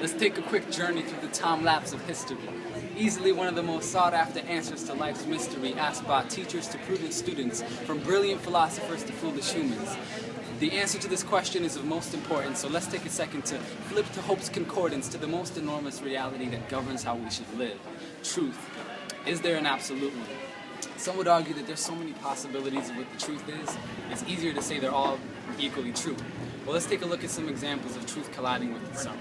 Let's take a quick journey through the time lapse of history. Easily one of the most sought after answers to life's mystery, asked by teachers to prudent students, from brilliant philosophers to foolish humans. The answer to this question is of most importance, so let's take a second to flip to Hope's concordance to the most enormous reality that governs how we should live. Truth. Is there an absolute one? Some would argue that there's so many possibilities of what the truth is, it's easier to say they're all equally true. Well, let's take a look at some examples of truth colliding with itself.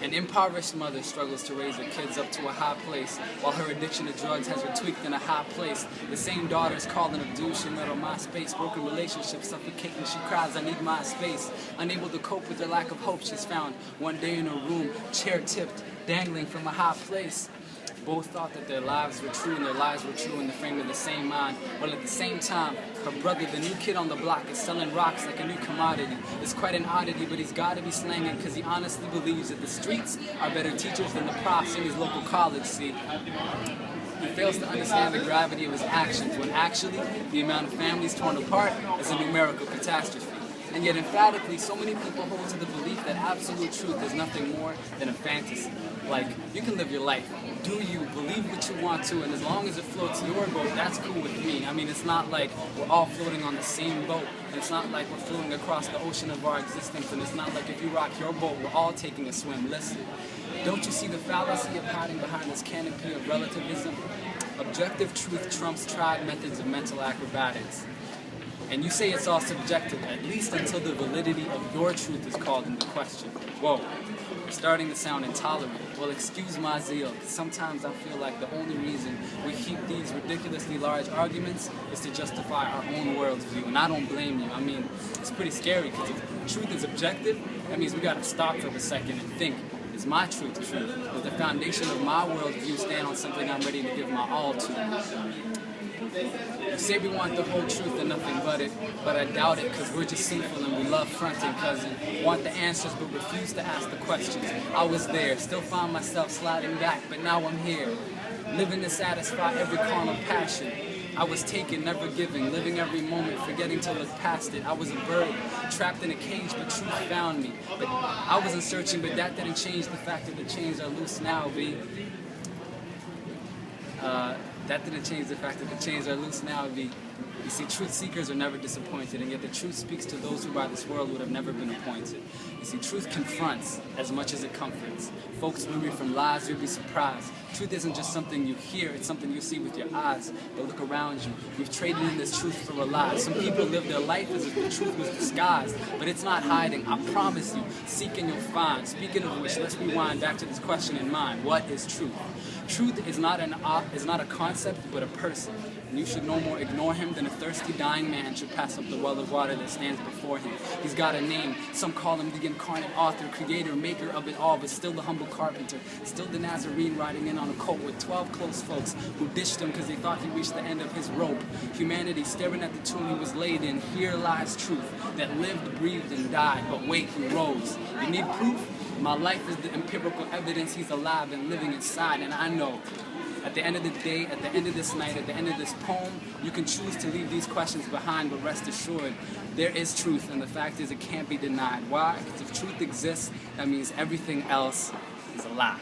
An impoverished mother struggles to raise her kids up to a high place, while her addiction to drugs has her tweaked in a high place. The same daughter's calling her douche, she met on my space. Broken relationships suffocating, she cries, I need my space. Unable to cope with her lack of hope, she's found one day in her room, chair tipped, dangling from a high place. Both thought that their lives were true and their lives were true in the frame of the same mind. While at the same time, her brother, the new kid on the block, is selling rocks like a new commodity. It's quite an oddity, but he's gotta be slanging because he honestly believes that the streets are better teachers than the profs in his local college, see. He fails to understand the gravity of his actions, when actually, the amount of families torn apart is a numerical catastrophe. And yet emphatically, so many people hold to the belief that absolute truth is nothing more than a fantasy. Like, you can live your life, do you, believe what you want to, and as long as it floats your boat, that's cool with me. I mean, it's not like we're all floating on the same boat, and it's not like we're floating across the ocean of our existence, and it's not like if you rock your boat, we're all taking a swim. Listen, don't you see the fallacy of hiding behind this canopy of relativism? Objective truth trumps tried methods of mental acrobatics. And you say it's all subjective, at least until the validity of your truth is called into question. Whoa, you're starting to sound intolerant. Well, excuse my zeal, because sometimes I feel like the only reason we keep these ridiculously large arguments is to justify our own worldview, and I don't blame you. I mean, it's pretty scary, because if truth is objective, that means we gotta stop for a second and think, is my truth true? Does the foundation of my worldview stand on something I'm ready to give my all to? You say we want the whole truth and nothing but it, but I doubt it because we're just sinful and we love fronting, cousin. Want the answers but refuse to ask the questions. I was there, still found myself sliding back, but now I'm here, living to satisfy every carnal passion. I was taken, never giving, living every moment, forgetting to look past it. I was a bird, trapped in a cage, but truth found me. But I wasn't searching, but that didn't change the fact that the chains are loose now, B. That didn't change the fact that the chains are loose now, V. You see, truth seekers are never disappointed, and yet the truth speaks to those who by this world would have never been appointed. You see, truth confronts as much as it comforts. Folks weary from lies, you'll be surprised. Truth isn't just something you hear, it's something you see with your eyes. But look around you. We've traded in this truth for a lie. Some people live their life as if the truth was disguised, but it's not hiding. I promise you, seek and you'll find. Speaking of which, let's rewind back to this question in mind. What is truth? Truth is not a concept, but a person. And you should no more ignore him than a thirsty, dying man should pass up the well of water that stands before him. He's got a name. Some call him the incarnate author, creator, maker of it all, but still the humble carpenter. Still the Nazarene riding in on a colt with 12 close folks who dished him because they thought he reached the end of his rope. Humanity staring at the tomb he was laid in. Here lies truth that lived, breathed, and died. But wait, he rose. You need proof? My life is the empirical evidence he's alive and living inside, and I know. At the end of the day, at the end of this night, at the end of this poem, you can choose to leave these questions behind, but rest assured, there is truth, and the fact is it can't be denied. Why? Because if truth exists, that means everything else is a lie.